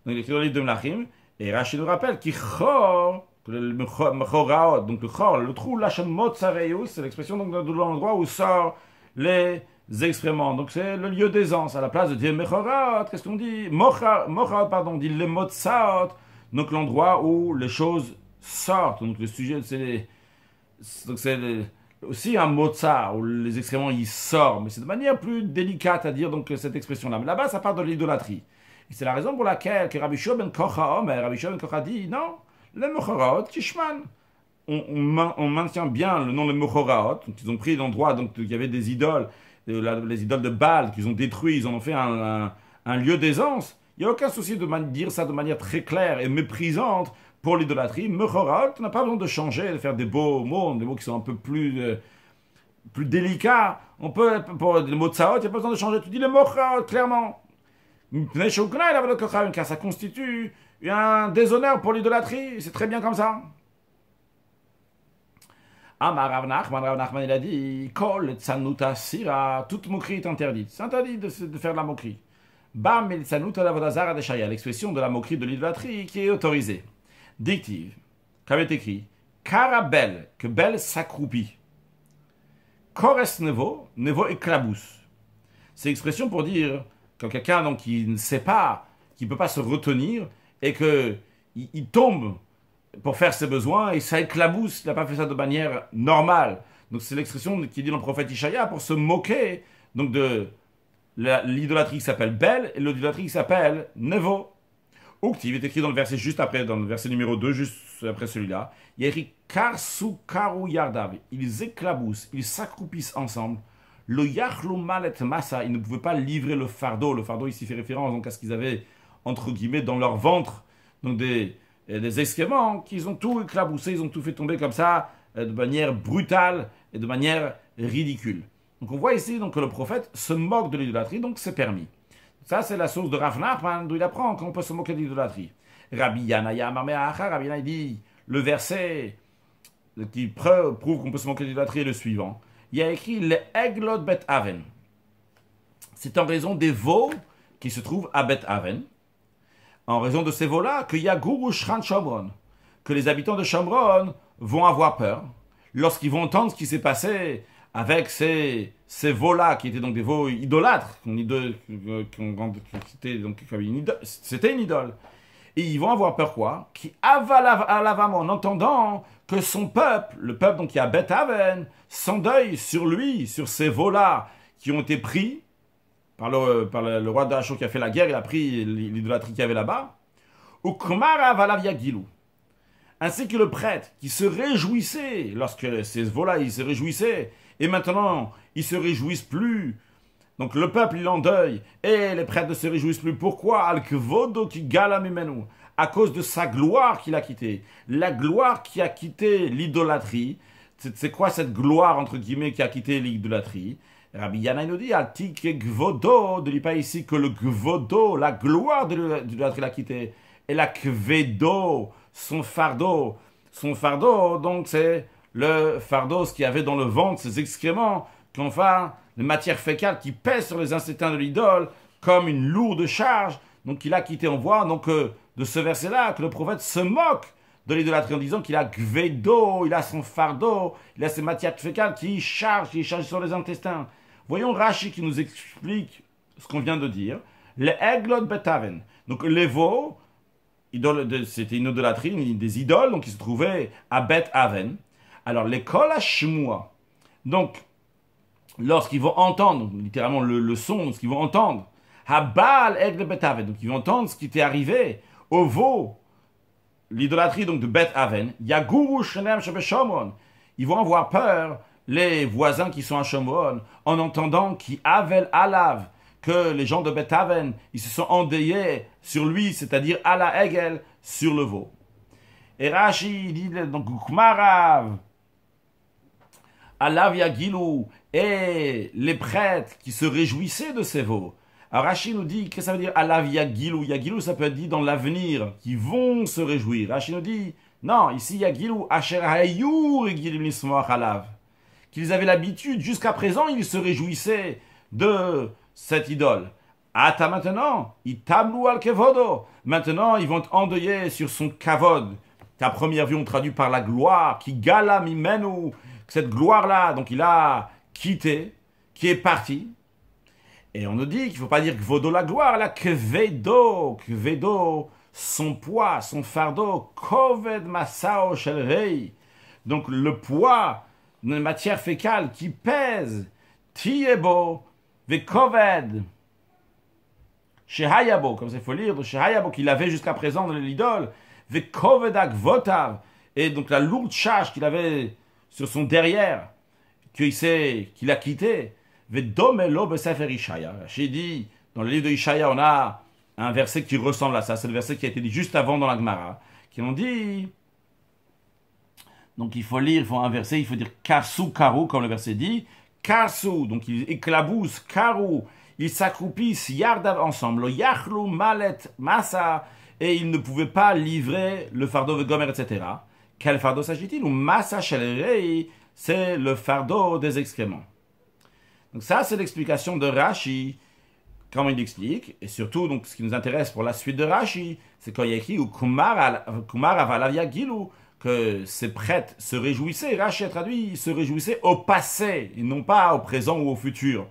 donc il est écrit dans le livre de Melachim, et Rashi nous rappelle qu'il chor, le mechoraot, donc le chor, le trou, lachon motzareus, c'est l'expression donc de l'endroit où sortent les excréments. Donc c'est le lieu d'aisance. À la place de dire mechoraot, qu'est-ce qu'on dit? Mochaot, pardon, on dit le motzaot, donc l'endroit où les choses sortent. Donc le sujet, c'est aussi un mozza où les excréments ils sortent, mais c'est de manière plus délicate à dire donc cette expression-là. Mais là-bas, ça part de l'idolâtrie. Et c'est la raison pour laquelle que Rabbi Shua ben Kocha Omer, Rabbi Shua ben Kocha dit non, le Mochoraot Kishman. On maintient bien le nom de Mochoraot. Donc ils ont pris l'endroit donc il y avait des idoles, les idoles de Baal qu'ils ont détruits, ils en ont fait un lieu d'aisance. Il n'y a aucun souci de dire ça de manière très claire et méprisante pour l'idolâtrie. Mechoraot, on n'a pas besoin de changer, de faire des beaux mots, des mots qui sont un peu plus délicats. On peut, pour le mot tsaot, il n'y a pas besoin de changer. Tu dis le mochoraot, clairement. Car ça constitue un déshonneur pour l'idolâtrie. C'est très bien comme ça. Amar Rav Nachman, il a dit Kol tsanuta sira, toute moquerie est interdite. C'est interdit de faire de la moquerie. Bam el tsanuta lavodazara de shaya, l'expression de la moquerie de l'idolâtrie qui est autorisée. Dictive, comme est écrit, Karabel, que Bel s'accroupit. Kores nevo, nevo éclabousse. C'est l'expression pour dire que quelqu'un donc, qui ne sait pas, qui ne peut pas se retenir, et qu'il tombe pour faire ses besoins, et ça éclabousse, il n'a pas fait ça de manière normale. Donc c'est l'expression qui dit dans le prophète Ishaïa pour se moquer donc, de l'idolâtrie qui s'appelle Bel, et l'idolâtrie qui s'appelle Nevo. Uktiv est écrit dans le verset juste après, dans le verset numéro 2, juste après celui-là. Il y a écrit Karsu Karu Yardav. Ils éclaboussent, ils s'accroupissent ensemble. Le Yachlu Malet Massa, ils ne pouvaient pas livrer le fardeau. Le fardeau ici fait référence donc, à ce qu'ils avaient, entre guillemets, dans leur ventre. Donc des excréments qu'ils ont tout éclaboussé, ils ont tout fait tomber comme ça, de manière brutale et de manière ridicule. Donc on voit ici donc, que le prophète se moque de l'idolâtrie, donc c'est permis. Ça, c'est la source de Rav Nachman, d'où il apprend qu'on peut se moquer de l'idolâtrie. Rabbi Yanaya Marmeacha, Rabbi Yanaya dit, le verset qui prouve qu'on peut se moquer de l'idolâtrie est le suivant. Il y a écrit le Eglot Bet Aven. C'est en raison des veaux qui se trouvent à Bet Aven, en raison de ces veaux-là, que Yagourou Shran Shomron, que les habitants de Shomron vont avoir peur lorsqu'ils vont entendre ce qui s'est passé avec ces veaux-là, qui étaient donc des veaux idolâtres, c'était une idole. Et ils vont avoir peur quoi? Qui avalavam en entendant que son peuple, le peuple donc qui a Bet Aven, s'endeuille sur lui, sur ces veaux-là qui ont été pris par le roi d'Achor qui a fait la guerre, il a pris l'idolâtrie qu'il y avait là-bas. Ou Kmara Valav Yagilou. Ainsi que le prêtre qui se réjouissait lorsque ces veaux-là, ils se réjouissaient. Et maintenant, ils se réjouissent plus. Donc le peuple, il en deuil. Et les prêtres ne se réjouissent plus. Pourquoi? Al-Kvodo ki gala mimenu. À cause de sa gloire qu'il a quittée. La gloire qui a quitté l'idolâtrie. C'est quoi cette gloire, entre guillemets, qui a quitté l'idolâtrie? Rabbi Yana nous dit, Altik Gvodo, ne dit pas ici que le Gvodo, la gloire de l'idolâtrie l'a quitté. Et la Kvedo, son fardeau. Son fardeau, donc c'est le fardeau, ce qu'il y avait dans le ventre, ces excréments, qu'enfin, les matières fécales qui pèsent sur les intestins de l'idole, comme une lourde charge, donc il a quitté. On voit donc de ce verset-là que le prophète se moque de l'idolâtrie en disant qu'il a gvedo, il a son fardeau, il a ces matières fécales qui chargent sur les intestins. Voyons Rashi qui nous explique ce qu'on vient de dire. Les Eglot Betaven, donc les veaux, c'était une idolâtrie, des idoles, donc qui se trouvaient à Bet Aven. Alors, l'école à Shemua, donc, lorsqu'ils vont entendre, littéralement le son, lorsqu'ils vont entendre, Habal Egle Bet Aven, donc ils vont entendre ce qui était arrivé au veau, l'idolâtrie donc de Bet Aven, Yagourou Shenem Shebe Shomron, ils vont avoir peur, les voisins qui sont à Shomron, en entendant qui Avel Alav, que les gens de Bet Aven, ils se sont endeuillés sur lui, c'est-à-dire à la Egel, sur le veau. Et Rashi dit donc Kmarav, Alav Yagilou, et les prêtres qui se réjouissaient de ces veaux, Alors Rashi nous dit, qu'est-ce que ça veut dire alav yagilou? Yagilou, ça peut être dit dans l'avenir, qui vont se réjouir. Rashi nous dit, non, ici yagilou, asher hayu regilim lismoach alav. Qu'ils avaient l'habitude, jusqu'à présent, ils se réjouissaient de cette idole. Ata maintenant, itablu al kevodo. Maintenant, ils vont être endeuillés sur son kavod. Qu'à première vue, on traduit par la gloire, qui gala mimenu. Cette gloire-là, donc il a quitté, qui est parti. Et on nous dit qu'il ne faut pas dire kvodo la gloire, là, kvedo, son poids, son fardeau, koved masao shel rei. Donc le poids d'une matière fécale qui pèse, tiebo, ve koved, shehayabo, comme ça il faut lire, de shehayabo, qu'il avait jusqu'à présent dans l'idole, ve koved akvotav, et donc la lourde charge qu'il avait sur son derrière, qu'il a quitté, ve domelo besefer Ishaya. J'ai dit, dans le livre de Ishaya, on a un verset qui ressemble à ça, c'est le verset qui a été dit juste avant dans la Gemara, qui ont dit, donc il faut lire, il faut un verset, il faut dire karsu karu, comme le verset dit, karsu, donc ils éclaboussent, karu, ils s'accroupissent, yardav ensemble, lo yachlu malet massa, et ils ne pouvaient pas livrer le fardeau de Gomer, etc. Quel fardeau s'agit-il? Ou massa shel rei, c'est le fardeau des excréments. Donc ça, c'est l'explication de Rashi, comment il explique, et surtout, donc, ce qui nous intéresse pour la suite de Rashi, c'est quand il y a écrit, ou kumar avalavia gilou, que ces prêtres se réjouissaient. Rashi a traduit, ils se réjouissaient au passé, et non pas au présent ou au futur.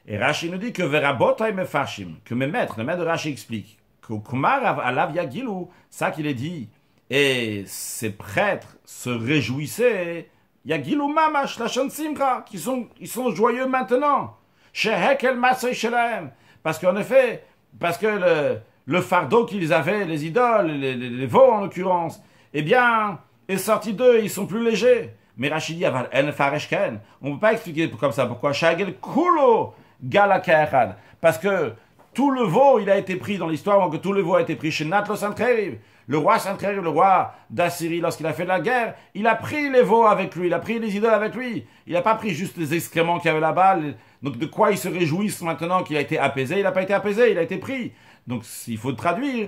Et Rashi nous dit que Verabotai Mefarshim, que mes maîtres, le maître de Rashi explique, que Kumar Alavia Gilou, ça qu'il est dit, et ces prêtres se réjouissaient, Yagilou Mamash, la Simcha, ils sont joyeux maintenant. Shehekel Masay Shelaem. Parce qu'en effet, parce que le fardeau qu'ils avaient, les idoles, les veaux en l'occurrence, eh bien, est sorti d'eux, ils sont plus légers. Mais Rachidi aval en fareshken. On ne peut pas expliquer comme ça. Pourquoi? Shagel kulo galakehad. Parce que tout le veau, il a été pris dans l'histoire, que tout le veau a été pris chez Natlo Sancherib. Le roi Sancherib, le roi d'Assyrie, lorsqu'il a fait la guerre, il a pris les veaux avec lui, il a pris les idoles avec lui. Il n'a pas pris juste les excréments qu'il y avait là-bas. Donc de quoi ils se réjouissent maintenant qu'il a été apaisé? Il n'a pas été apaisé, il a été pris. Donc il faut traduire,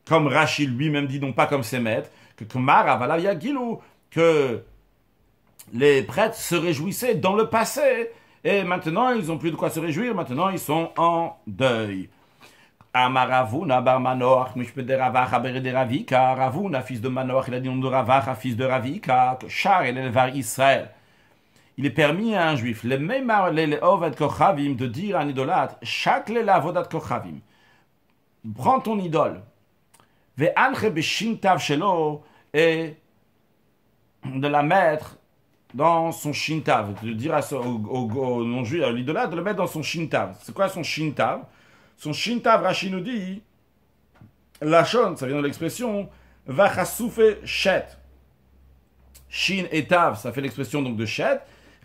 comme Rachid lui-même dit, non pas comme ses maîtres, que Kumar Avalavia Gilou, que les prêtres se réjouissaient dans le passé, et maintenant ils n'ont plus de quoi se réjouir, maintenant ils sont en deuil. Amaravuna bar Manoach, Mishpede Ravach, Aberede Ravika, Ravuna, fils de Manoach, il a dit nom de Ravach, fils de Ravika, que Char et l'élevard Israël. Il est permis à un juif, les Meimar, les Ovad Kochavim, de dire à un idolâtre, chaque les Lavodat Kochavim, prends ton idole, Ve'anche Beshintav Shelo, et de la mettre dans son shintav, de dire au non-juif, à l'idolâtre, de le mettre dans son shintav. C'est quoi son shintav? Son shintav, Rashi nous dit, lachon, ça vient de l'expression, vachasoufe shet. Shin et tav, ça fait l'expression donc de shet.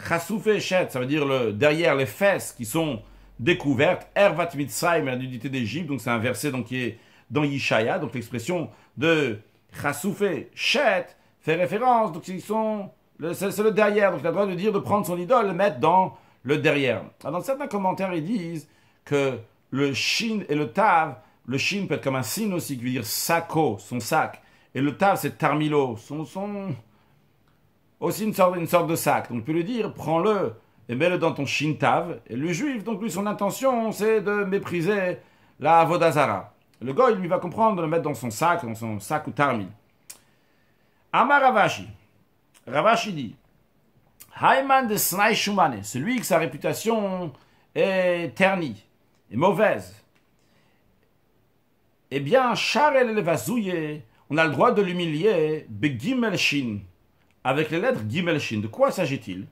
Chasoufe shet, ça veut dire derrière les fesses qui sont découvertes. Ervat mitzrayim, la nudité d'Égypte, donc c'est un verset donc, qui est dans Yishaya, donc l'expression de chasoufe shet fait référence, donc c'est le derrière, donc il a le droit de dire de prendre son idole, le mettre dans le derrière. Alors, dans certains commentaires, ils disent que le shin et le tav, le shin peut être comme un sin aussi, qui veut dire sako, son sac, et le tav c'est tarmilo, aussi une sorte de sac. Donc on peut lui dire, prends-le et mets-le dans ton shin tav, et le juif, donc lui son intention c'est de mépriser la avodazara. Le goy lui va comprendre de le mettre dans son sac ou tarmil. Amar Ravashi. Ravashi dit, Hayman de Snai Shumane, celui que sa réputation est ternie, est mauvaise. Eh bien, Charel el Vazouye, on a le droit de l'humilier, Begimel Shin, avec les lettres Gimel Shin. De quoi s'agit-il?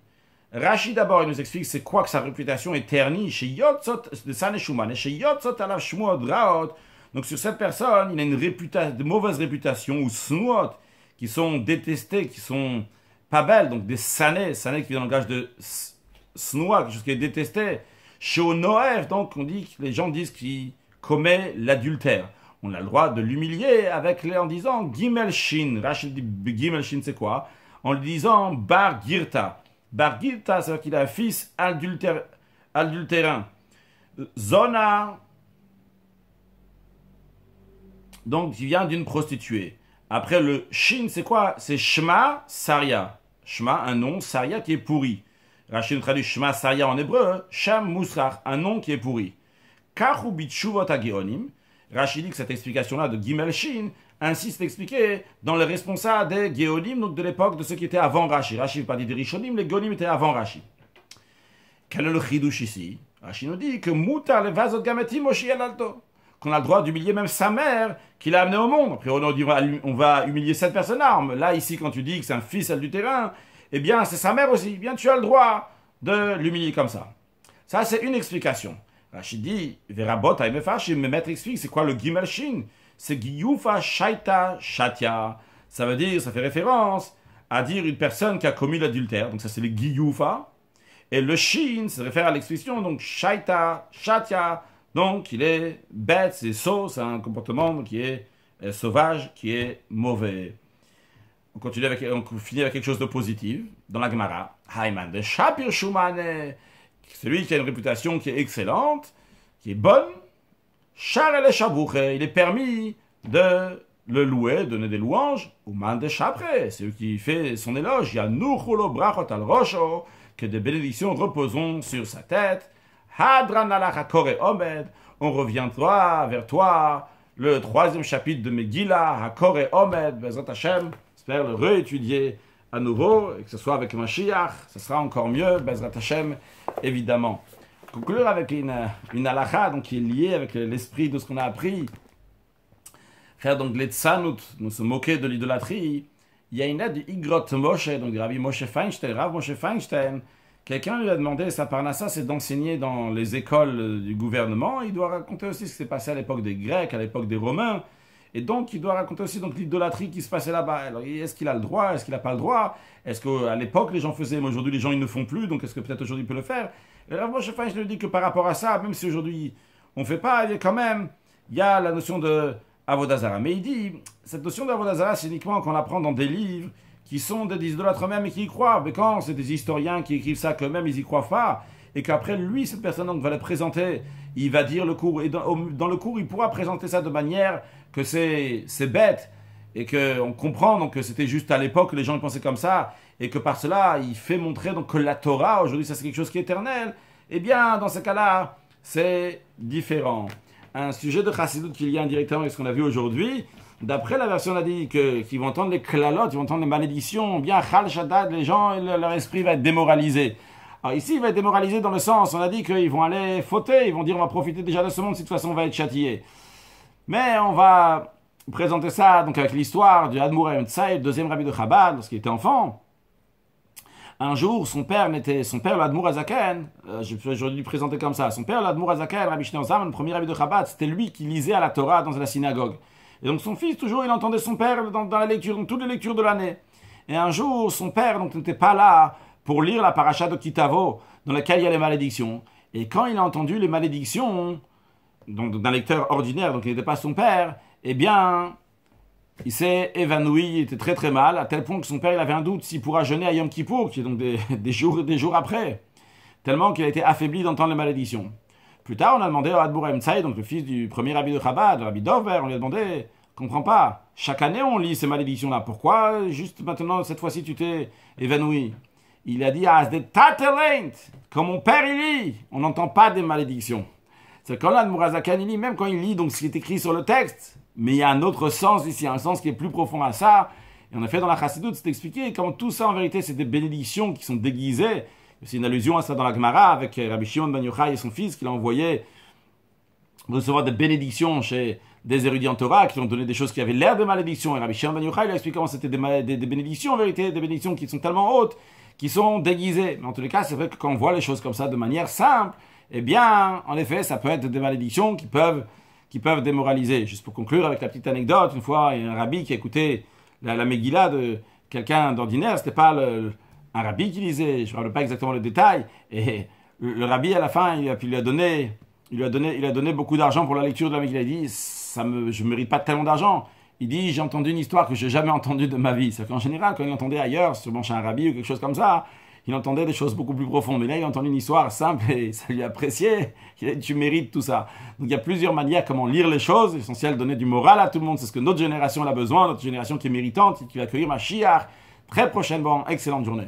Rashi d'abord, il nous explique c'est quoi que sa réputation est ternie chez Yotzot de Snai Shumane, chez Yotzot alav Shmuot Raot. Donc sur cette personne, il a de mauvaise réputation, ou Snuot, qui sont détestés, qui sont pas belles, donc des sané qui vient dans le langage de snoa, quelque chose qui est détesté. Chez Noël, donc les gens disent qu'il commet l'adultère. On a le droit de l'humilier en disant Gimel Shin. Rachid dit Gimel Shin, c'est quoi? En lui disant Bar Girta. Bar Girta, c'est-à-dire qu'il a un fils adultérin. Zona, donc qui vient d'une prostituée. Après le Shin, c'est quoi? C'est Shema Saria. Shema, un nom, Saria qui est pourri. Rachid nous traduit Shema Saria en hébreu, Sham Musrach, un nom qui est pourri. Kachu Bitshuvot HaGeonim. Rachid dit que cette explication-là de Gimel Shin insiste à expliquer dans les responsables des Geonim, donc de l'époque de ceux qui étaient avant Rachid. Rachid pas dit des Rishonim, les Geonim étaient avant Rachid. Quel est le chidouche ici? Rachid nous dit que Mutar le Vazot Gametim Moshi Alalto, qu'on a le droit d'humilier même sa mère qui l'a amené au monde. Après, on dit on va humilier cette personne-là. Là, ici, quand tu dis que c'est un fils du terrain, eh bien, c'est sa mère aussi. Eh bien, tu as le droit de l'humilier comme ça. Ça, c'est une explication. Rachid dit, Verabot, Aimefashim, mais maître explique, c'est quoi le Gimel Shin? C'est Giyufa Shaita Shatia. Ça veut dire, ça fait référence à dire une personne qui a commis l'adultère. Donc, ça, c'est le Giyufa. Et le Shin, ça réfère à l'expression, donc Shaita Shatia. Donc, il est bête, c'est sot, c'est un comportement qui est sauvage, qui est mauvais. On continue on finit avec quelque chose de positif dans la Gemara. Hayman de Shapir Shumane, celui qui a une réputation qui est excellente, qui est bonne. Char el Shabouche, il est permis de le louer, donner des louanges. Ou man de Shapre, c'est lui qui fait son éloge. Yanuchulo brachot al rosho, que des bénédictions reposons sur sa tête. Hadran alach hakore omed, on reviendra vers toi, le 3e chapitre de Megillah, hakore omed, bezrat Hashem, j'espère le réétudier à nouveau, et que ce soit avec Mashiach, ce sera encore mieux, bezrat Hashem, évidemment. Conclure avec une halakha, donc qui est liée avec l'esprit de ce qu'on a appris, faire donc les tzanout, nous se moquer de l'idolâtrie. Il y a une lettre du Igrot Moshe, donc du Rabbi Moshe Feinstein, Rav Moshe Feinstein. Quelqu'un lui a demandé, sa parnassa, c'est d'enseigner dans les écoles du gouvernement. Il doit raconter aussi ce qui s'est passé à l'époque des Grecs, à l'époque des Romains. Et donc, il doit raconter aussi donc, l'idolâtrie qui se passait là-bas. Alors, est-ce qu'il a le droit? Est-ce qu'il n'a pas le droit? Est-ce qu'à l'époque, les gens faisaient, mais aujourd'hui, les gens, ils ne font plus. Donc, est-ce que peut-être aujourd'hui, il peut le faire? Et alors, moi, je lui dis que par rapport à ça, même si aujourd'hui, on ne fait pas, il y a quand même, il y a la notion de Avodazara. Mais il dit, cette notion d'Avodazara, c'est uniquement qu'on apprend dans des livres qui sont des idolâtres eux-mêmes et qui y croient. Mais quand c'est des historiens qui écrivent ça qu'eux-mêmes, ils y croient pas, et qu'après, lui, cette personne donc, va le présenter, il va dire le cours, et dans le cours, il pourra présenter ça de manière que c'est bête, et qu'on comprend donc, que c'était juste à l'époque que les gens y pensaient comme ça, et que par cela, il fait montrer donc, que la Torah, aujourd'hui, ça c'est quelque chose qui est éternel. Eh bien, dans ce cas-là, c'est différent. Un sujet de chassidut qui est lié indirectement avec ce qu'on a vu aujourd'hui. D'après la version, on a dit qu'ils vont entendre les klalot, ils vont entendre les malédictions, bien chal shaddad, les gens, leur esprit va être démoralisé. Alors ici, il va être démoralisé dans le sens, on a dit qu'ils vont aller fauter, ils vont dire on va profiter déjà de ce monde, si de toute façon on va être châtié. Mais on va présenter ça donc avec l'histoire du Admour Haim Tzaï, deuxième rabbi de Chabad, lorsqu'il était enfant. Un jour, son père, l'Admour Azaken, je vais lui présenter comme ça, son père, l'Admour Azaken, Rabbi Shneur Zalman, le premier rabbi de Chabad, c'était lui qui lisait à la Torah dans la synagogue. Et donc son fils, toujours, il entendait son père dans la lecture, dans toutes les lectures de l'année. Et un jour, son père donc, n'était pas là pour lire la paracha de Kitavo, dans laquelle il y a les malédictions. Et quand il a entendu les malédictions, donc d'un lecteur ordinaire, donc il n'était pas son père, eh bien, il s'est évanoui, il était très très mal, à tel point que son père il avait un doute s'il pourra jeûner à Yom Kippour, qui est donc des jours après, tellement qu'il a été affaibli d'entendre les malédictions. Plus tard, on a demandé à Admour Haim Tzaï, donc le fils du premier rabbi de Chabad, le rabbi Dover, on lui a demandé, comprends pas, chaque année on lit ces malédictions-là, pourquoi juste maintenant, cette fois-ci, tu t'es évanoui? Il a dit, quand mon père il lit, on n'entend pas des malédictions. C'est quand l'Admour Azaken il lit, même quand il lit donc ce qui est écrit sur le texte, mais il y a un autre sens ici, un sens qui est plus profond à ça. Et on a fait dans la Chassidut, c'est expliqué comment tout ça en vérité c'est des bénédictions qui sont déguisées. C'est une allusion à ça dans la Gemara avec Rabbi Shimon ben Yochai et son fils qui l'a envoyé recevoir des bénédictions chez des érudits en Torah qui lui ont donné des choses qui avaient l'air de malédictions. Et Rabbi Shimon ben Yochai lui a expliqué comment c'était des bénédictions en vérité, des bénédictions qui sont tellement hautes, qui sont déguisées. Mais en tous les cas, c'est vrai que quand on voit les choses comme ça de manière simple, eh bien, en effet, ça peut être des malédictions qui peuvent démoraliser. Juste pour conclure avec la petite anecdote, une fois, il y a un rabbi qui a écouté la Megillah de quelqu'un d'ordinaire, c'était pas un rabbi qui lisait, je ne me rappelle pas exactement le détail, et le rabbi à la fin, il lui a donné beaucoup d'argent pour la lecture de la Megillah. Il dit, je ne mérite pas tellement d'argent. Il dit, j'ai entendu une histoire que je n'ai jamais entendue de ma vie. C'est qu'en général, quand il entendait ailleurs, sûrement chez un rabbi ou quelque chose comme ça, il entendait des choses beaucoup plus profondes. Mais là, il a entendu une histoire simple et ça lui a apprécié. Tu mérites tout ça. Donc il y a plusieurs manières comment lire les choses. Essentiel, donner du moral à tout le monde. C'est ce que notre génération a besoin, notre génération qui est méritante, qui va accueillir Mashiach très prochainement. Excellente journée.